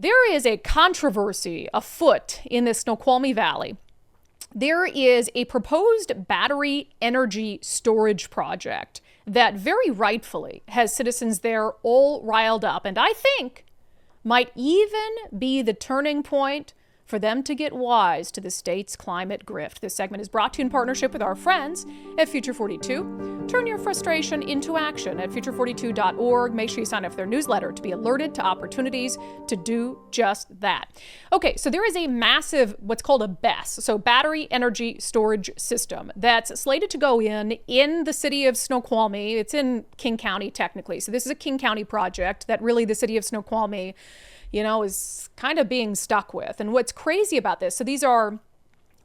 There is a controversy afoot in the Snoqualmie Valley. There is a proposed battery energy storage project that very rightfully has citizens there all riled up, and I think might even be the turning point for them to get wise to the state's climate grift. This segment is brought to you in partnership with our friends at Future 42. Turn your frustration into action at future42.org. Make sure you sign up for their newsletter to be alerted to opportunities to do just that. Okay, so there is a massive, what's called a BESS, so battery energy storage system, that's slated to go in the city of Snoqualmie. It's in King County, technically. So this is a King County project that really the city of Snoqualmie, is kind of being stuck with. And what's crazy about this, so these are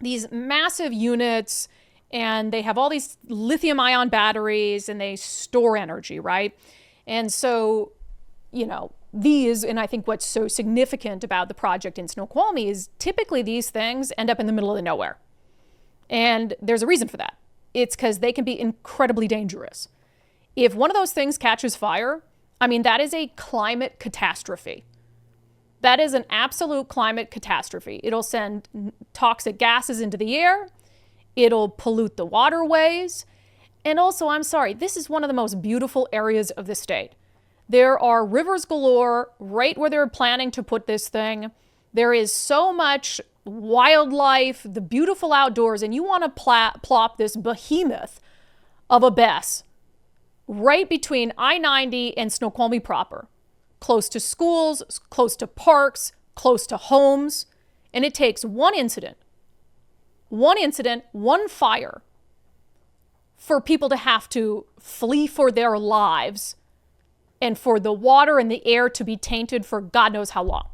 these massive units, and they have all these lithium ion batteries, and they store energy, right? And so, these, and I think what's so significant about the project in Snoqualmie is typically these things end up in the middle of the nowhere. And there's a reason for that. It's because they can be incredibly dangerous. If one of those things catches fire, that is a climate catastrophe. That is an absolute climate catastrophe. It'll send toxic gases into the air. It'll pollute the waterways. And also, I'm sorry, this is one of the most beautiful areas of the state. There are rivers galore right where they're planning to put this thing. There is so much wildlife, the beautiful outdoors, and you want to plop this behemoth of a BESS right between I-90 and Snoqualmie proper. Close to schools, close to parks, close to homes. And it takes one incident, one fire, for people to have to flee for their lives and for the water and the air to be tainted for God knows how long.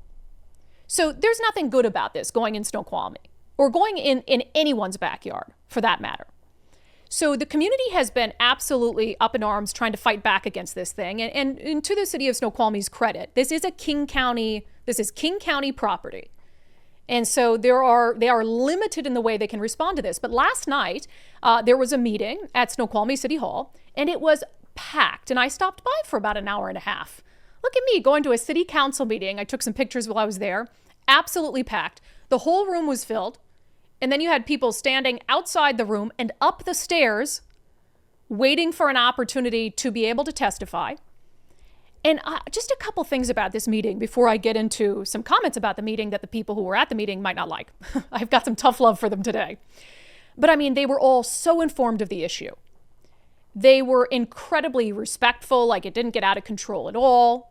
So there's nothing good about this going in Snoqualmie or going in anyone's backyard for that matter. So the community has been absolutely up in arms trying to fight back against this thing. And to the city of Snoqualmie's credit, this is King County property. And so they are limited in the way they can respond to this. But last night, there was a meeting at Snoqualmie City Hall, and it was packed. And I stopped by for about an hour and a half. Look at me going to a city council meeting. I took some pictures while I was there. Absolutely packed. The whole room was filled. And then you had people standing outside the room and up the stairs waiting for an opportunity to be able to testify. And just a couple things about this meeting before I get into some comments about the meeting that the people who were at the meeting might not like. I've got some tough love for them today. But they were all so informed of the issue. They were incredibly respectful, like it didn't get out of control at all.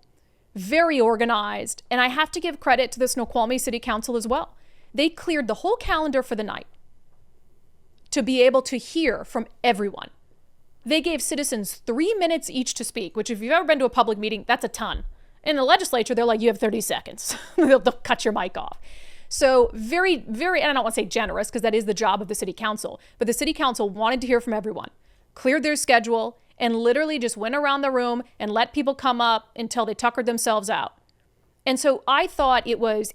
Very organized. And I have to give credit to the Snoqualmie City Council as well. They cleared the whole calendar for the night to be able to hear from everyone. They gave citizens 3 minutes each to speak, which if you've ever been to a public meeting, that's a ton. In the legislature, they're like, you have 30 seconds. They'll cut your mic off. So very, very, and I don't want to say generous because that is the job of the city council, but the city council wanted to hear from everyone, cleared their schedule, and literally just went around the room and let people come up until they tuckered themselves out. And so I thought it was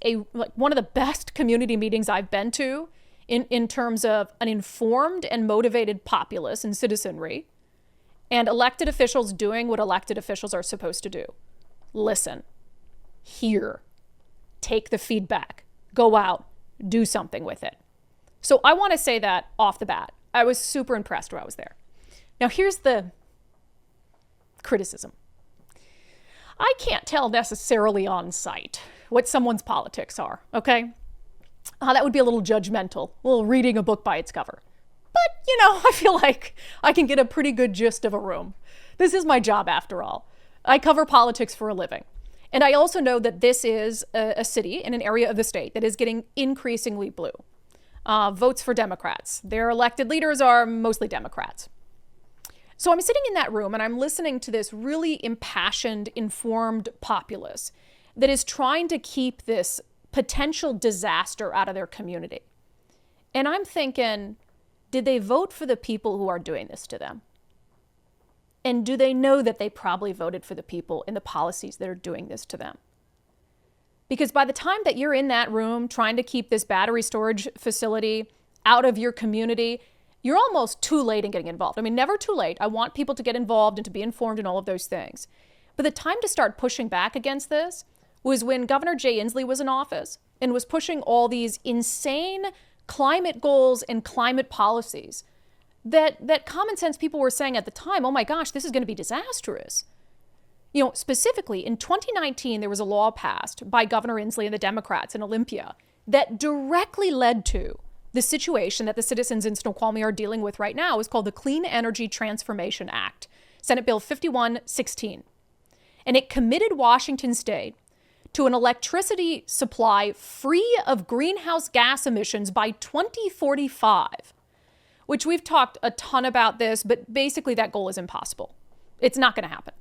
one of the best community meetings I've been to in terms of an informed and motivated populace and citizenry and elected officials doing what elected officials are supposed to do. Listen, hear, take the feedback, go out, do something with it. So I want to say that off the bat. I was super impressed when I was there. Now here's the criticism. I can't tell necessarily on sight what someone's politics are, okay? That would be a little judgmental, a little reading a book by its cover. But, I feel like I can get a pretty good gist of a room. This is my job after all. I cover politics for a living. And I also know that this is a city in an area of the state that is getting increasingly blue. Votes for Democrats. Their elected leaders are mostly Democrats. So I'm sitting in that room and I'm listening to this really impassioned, informed populace that is trying to keep this potential disaster out of their community. And I'm thinking, did they vote for the people who are doing this to them? And do they know that they probably voted for the people and the policies that are doing this to them? Because by the time that you're in that room trying to keep this battery storage facility out of your community, you're almost too late in getting involved. Never too late. I want people to get involved and to be informed and all of those things. But the time to start pushing back against this was when Governor Jay Inslee was in office and was pushing all these insane climate goals and climate policies that common sense people were saying at the time, oh my gosh, this is going to be disastrous. You know, specifically in 2019, there was a law passed by Governor Inslee and the Democrats in Olympia that directly led to the situation that the citizens in Snoqualmie are dealing with right now. Is called the Clean Energy Transformation Act, Senate Bill 5116. And it committed Washington State to an electricity supply free of greenhouse gas emissions by 2045, which we've talked a ton about this, but basically that goal is impossible. It's not going to happen.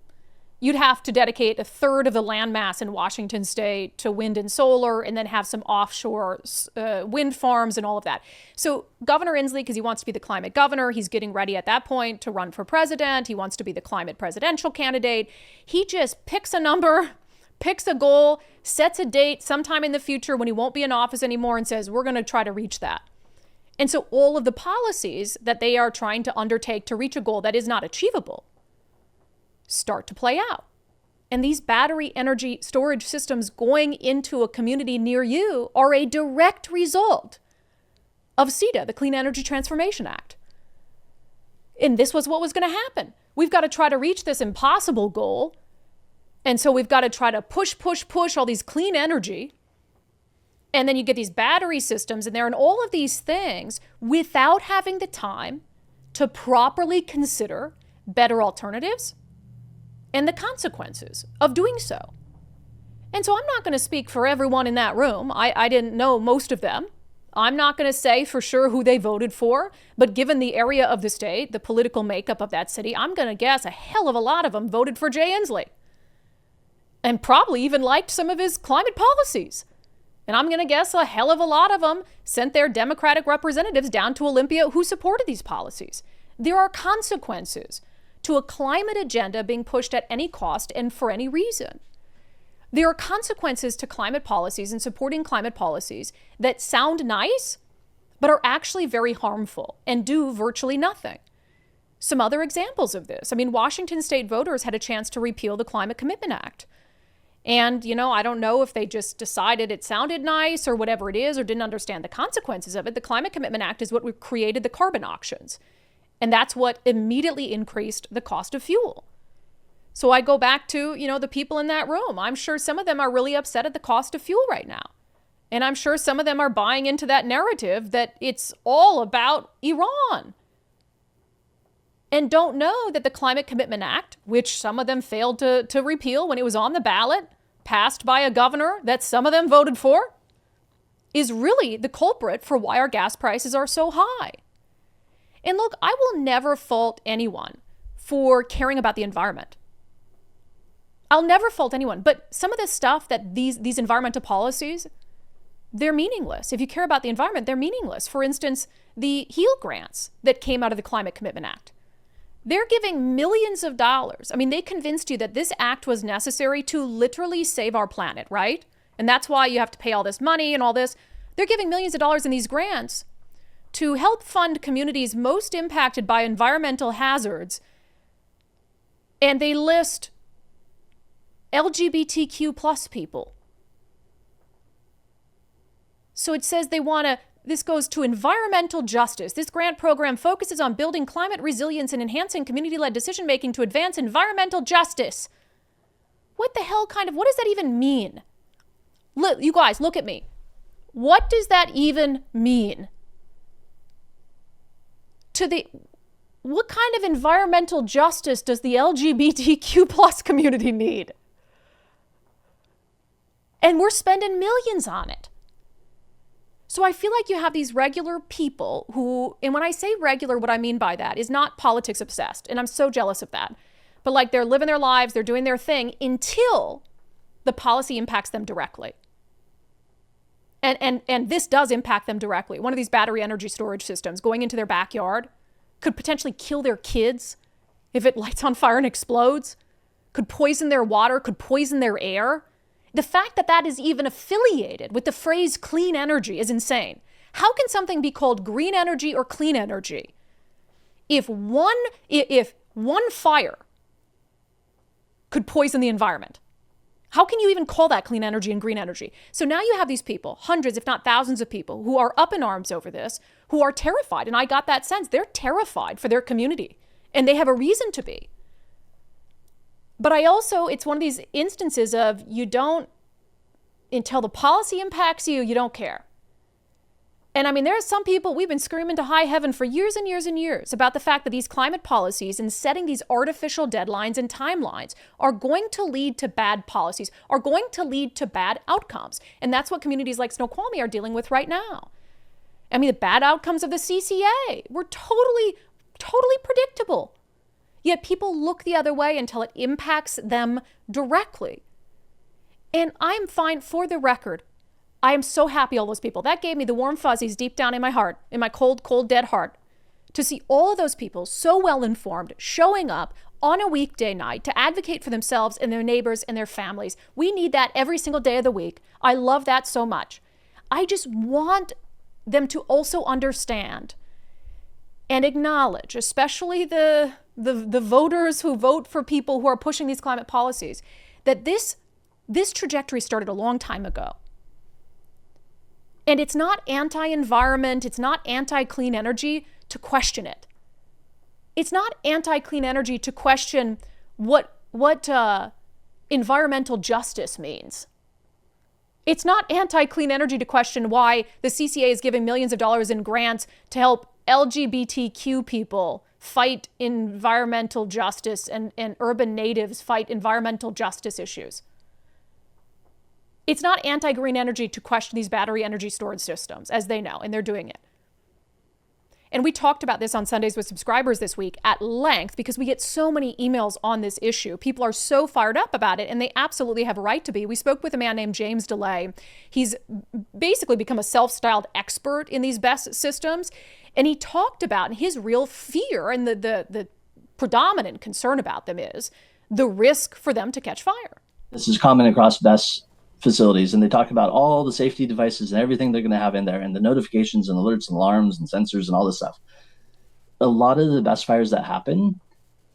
You'd have to dedicate a third of the landmass in Washington State to wind and solar, and then have some offshore wind farms and all of that. So Governor Inslee, because he wants to be the climate governor, he's getting ready at that point to run for president. He wants to be the climate presidential candidate. He just picks a number, picks a goal, sets a date sometime in the future when he won't be in office anymore, and says, we're going to try to reach that. And so all of the policies that they are trying to undertake to reach a goal that is not achievable start to play out. And these battery energy storage systems going into a community near you are a direct result of CETA, the Clean Energy Transformation Act. And this was what was going to happen. We've got to try to reach this impossible goal. And so we've got to try to push all these clean energy. And then you get these battery systems in there and all of these things without having the time to properly consider better alternatives and the consequences of doing so. And so I'm not going to speak for everyone in that room. I didn't know most of them. I'm not going to say for sure who they voted for, but given the area of the state, the political makeup of that city, I'm going to guess a hell of a lot of them voted for Jay Inslee and probably even liked some of his climate policies. And I'm going to guess a hell of a lot of them sent their Democratic representatives down to Olympia who supported these policies. There are consequences to a climate agenda being pushed at any cost and for any reason. There are consequences to climate policies and supporting climate policies that sound nice, but are actually very harmful and do virtually nothing. Some other examples of this. I mean, Washington state voters had a chance to repeal the Climate Commitment Act. And, you know, I don't know if they just decided it sounded nice or whatever it is, or didn't understand the consequences of it. The Climate Commitment Act is what created the carbon auctions. And that's what immediately increased the cost of fuel. So I go back to, you know, the people in that room. I'm sure some of them are really upset at the cost of fuel right now. And I'm sure some of them are buying into that narrative that it's all about Iran. And don't know that the Climate Commitment Act, which some of them failed to repeal when it was on the ballot, passed by a governor that some of them voted for, is really the culprit for why our gas prices are so high. And look, I will never fault anyone for caring about the environment. I'll never fault anyone, but some of the stuff that these environmental policies, they're meaningless. If you care about the environment, they're meaningless. For instance, the HEAL grants that came out of the Climate Commitment Act. They're giving millions of dollars. I mean, they convinced you that this act was necessary to literally save our planet, right? And that's why you have to pay all this money and all this. They're giving millions of dollars in these grants to help fund communities most impacted by environmental hazards. And they list LGBTQ plus people. So it says they want to, this goes to environmental justice. This grant program focuses on building climate resilience and enhancing community-led decision-making to advance environmental justice. What the hell what does that even mean? Look, you guys, look at me. What does that even mean? What kind of environmental justice does the LGBTQ plus community need? And we're spending millions on it. So I feel like you have these regular people who, and when I say regular, what I mean by that is not politics obsessed. And I'm so jealous of that. But like they're living their lives, they're doing their thing until the policy impacts them directly. And this does impact them directly. One of these battery energy storage systems going into their backyard could potentially kill their kids if it lights on fire and explodes, could poison their water, could poison their air. The fact that that is even affiliated with the phrase clean energy is insane. How can something be called green energy or clean energy if one fire could poison the environment? How can you even call that clean energy and green energy? So now you have these people, hundreds, if not thousands of people, who are up in arms over this, who are terrified. And I got that sense. They're terrified for their community, and they have a reason to be. But it's one of these instances of you don't, until the policy impacts you, you don't care. And I mean, there are some people, we've been screaming to high heaven for years and years and years about the fact that these climate policies and setting these artificial deadlines and timelines are going to lead to bad policies, are going to lead to bad outcomes. And that's what communities like Snoqualmie are dealing with right now. I mean, the bad outcomes of the CCA were totally predictable. Yet people look the other way until it impacts them directly. And I'm fine, for the record, I am so happy all those people. That gave me the warm fuzzies deep down in my heart, in my cold, dead heart, to see all of those people so well informed, showing up on a weekday night to advocate for themselves and their neighbors and their families. We need that every single day of the week. I love that so much. I just want them to also understand and acknowledge, especially the voters who vote for people who are pushing these climate policies, that this trajectory started a long time ago. And it's not anti-environment, it's not anti-clean energy to question it. It's not anti-clean energy to question what environmental justice means. It's not anti-clean energy to question why the CCA is giving millions of dollars in grants to help LGBTQ people fight environmental justice and urban natives fight environmental justice issues. It's not anti-green energy to question these battery energy storage systems, as they know, and they're doing it. And we talked about this on Sundays with Subscribers this week at length because we get so many emails on this issue. People are so fired up about it, and they absolutely have a right to be. We spoke with a man named James DeLay. He's basically become a self-styled expert in these BESS systems, and he talked about his real fear, and the predominant concern about them is the risk for them to catch fire. This is common across BESS facilities, and they talk about all the safety devices and everything they're going to have in there, and the notifications and alerts and alarms and sensors and all this stuff. A lot of the BESS fires that happen,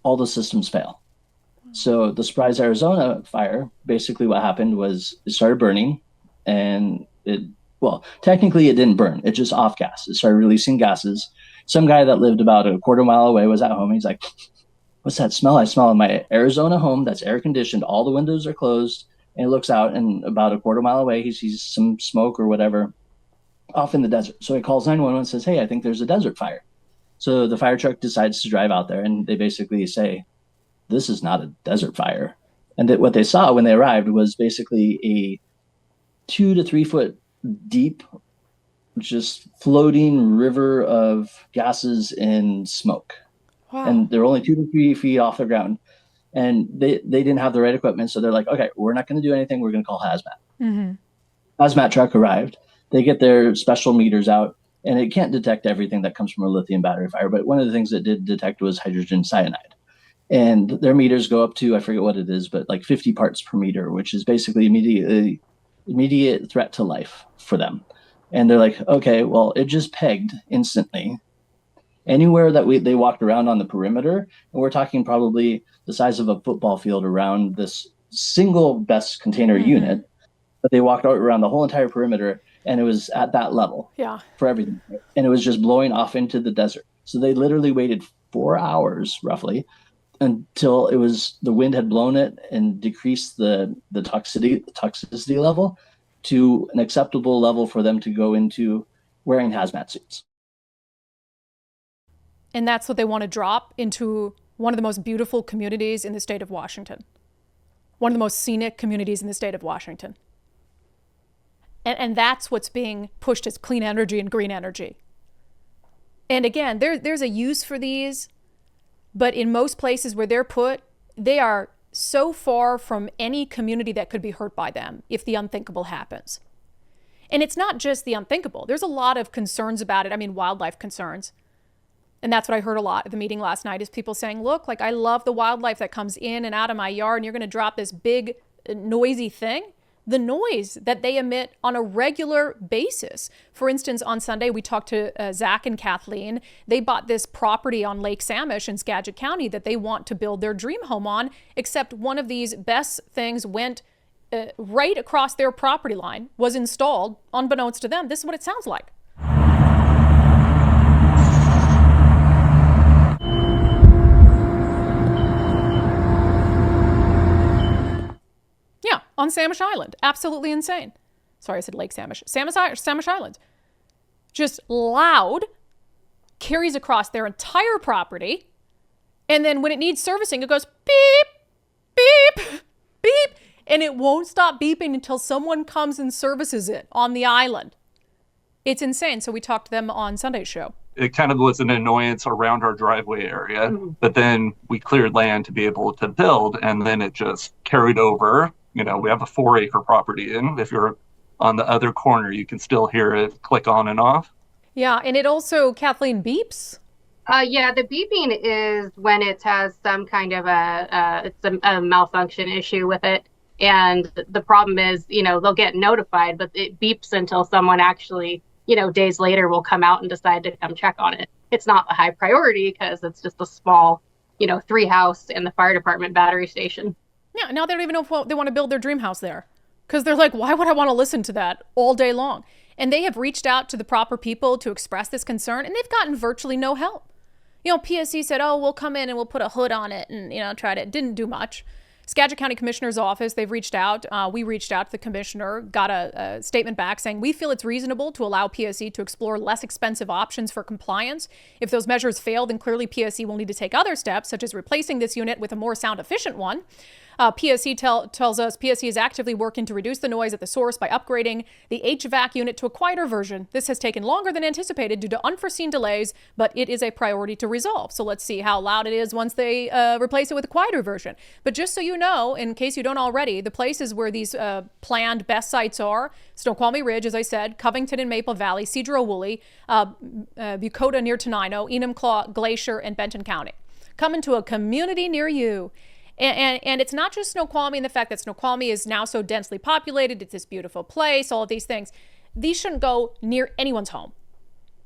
all the systems fail. So the Arizona fire, basically what happened was it started burning, and technically it didn't burn. It just off gas. It started releasing gases. Some guy that lived about a quarter mile away was at home. He's like, what's that smell? I smell in my Arizona home that's air conditioned. All the windows are closed. And he looks out, and about a quarter mile away, he sees some smoke or whatever off in the desert. So he calls 911 and says, hey, I think there's a desert fire. So the fire truck decides to drive out there, and they basically say, this is not a desert fire. And that what they saw when they arrived was basically a 2 to 3 foot deep, just floating river of gases and smoke. Wow. And they're only 2 to 3 feet off the ground. And they didn't have the right equipment. So they're like, okay, we're not going to do anything. We're going to call hazmat. Mm-hmm. Hazmat truck arrived. They get their special meters out, and it can't detect everything that comes from a lithium battery fire. But one of the things it did detect was hydrogen cyanide. And their meters go up to, I forget what it is, but like 50 parts per meter, which is basically immediate threat to life for them. And they're like, okay, well, it just pegged instantly anywhere that they walked around on the perimeter. And we're talking probably the size of a football field around this single BESS container unit. But they walked around the whole entire perimeter, and it was at that level for everything. And it was just blowing off into the desert. So they literally waited 4 hours roughly until the wind had blown it and decreased the toxicity level to an acceptable level for them to go into wearing hazmat suits. And that's what they want to drop into one of the most beautiful communities in the state of Washington. One of the most scenic communities in the state of Washington. And that's what's being pushed as clean energy and green energy. And again, there's a use for these, but in most places where they're put, they are so far from any community that could be hurt by them if the unthinkable happens. And it's not just the unthinkable. There's a lot of concerns about it. I mean, wildlife concerns. And that's what I heard a lot at the meeting last night is people saying, look, like I love the wildlife that comes in and out of my yard, and you're going to drop this big noisy thing. The noise that they emit on a regular basis. For instance, on Sunday, we talked to Zach and Kathleen. They bought this property on Lake Samish in Skagit County that they want to build their dream home on, except one of these BESS things went right across their property line was installed, unbeknownst to them. This is what it sounds like. Yeah, on Samish Island. Absolutely insane. Sorry, I said Lake Samish. Samish Island. Just loud, carries across their entire property, and then when it needs servicing, it goes beep, beep, beep, and it won't stop beeping until someone comes and services it on the island. It's insane. So we talked to them on Sunday's show. It kind of was an annoyance around our driveway area, but then we cleared land to be able to build, and then it just carried over. We have a 4-acre property, and if you're on the other corner, you can still hear it click on and off. Yeah, and it also, Kathleen, beeps. Yeah, the beeping is when it has some kind of a malfunction issue with it. And the problem is, they'll get notified, but it beeps until someone actually, days later will come out and decide to come check on it. It's not a high priority because it's just a small, 3-house and the fire department battery station. Yeah, now they don't even know if they want to build their dream house there. Because they're like, why would I want to listen to that all day long? And they have reached out to the proper people to express this concern, and they've gotten virtually no help. PSC said, oh, we'll come in and we'll put a hood on it and, try to, it didn't do much. Skagit County Commissioner's Office, they've reached out. We reached out to the commissioner, got a statement back saying, we feel it's reasonable to allow PSC to explore less expensive options for compliance. If those measures fail, then clearly PSC will need to take other steps, such as replacing this unit with a more sound efficient one. PSC tells us PSC is actively working to reduce the noise at the source by upgrading the HVAC unit to a quieter version. This has taken longer than anticipated due to unforeseen delays, but it is a priority to resolve. So let's see how loud it is once they replace it with a quieter version. But just so you know, in case you don't already, the places where these planned best sites are: Snoqualmie Ridge, as I said, Covington and Maple Valley, Cedro-Woolley, Bucota near Tenino, Enumclaw Glacier, and Benton County. Coming to a community near you. And it's not just Snoqualmie and the fact that Snoqualmie is now so densely populated. It's this beautiful place, all of these things. These shouldn't go near anyone's home.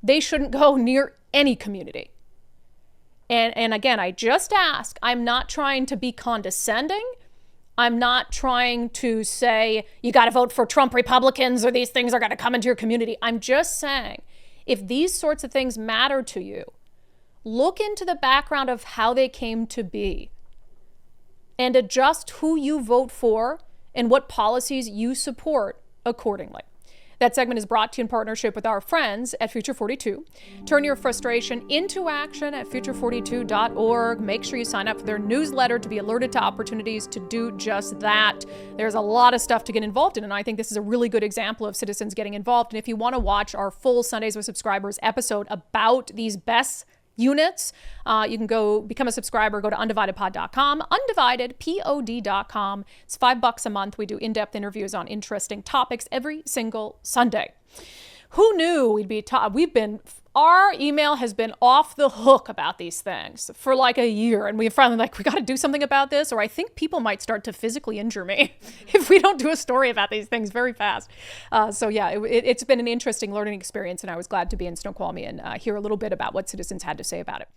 They shouldn't go near any community. And again, I just ask, I'm not trying to be condescending. I'm not trying to say, you got to vote for Trump Republicans or these things are going to come into your community. I'm just saying, if these sorts of things matter to you, look into the background of how they came to be, and adjust who you vote for and what policies you support accordingly. That segment is brought to you in partnership with our friends at Future 42. Turn your frustration into action at future42.org. Make sure you sign up for their newsletter to be alerted to opportunities to do just that. There's a lot of stuff to get involved in, and I think this is a really good example of citizens getting involved. And if you want to watch our full Sundays with Subscribers episode about these best units, you can go become a subscriber. Go to undividedpod.com, undividedpod.com. It's $5 a month. We do in-depth interviews on interesting topics every single Sunday. Who knew we'd be our email has been off the hook about these things for like a year, and we finally we got to do something about this, or I think people might start to physically injure me if we don't do a story about these things very fast. So yeah, it's been an interesting learning experience, and I was glad to be in Snoqualmie and hear a little bit about what citizens had to say about it.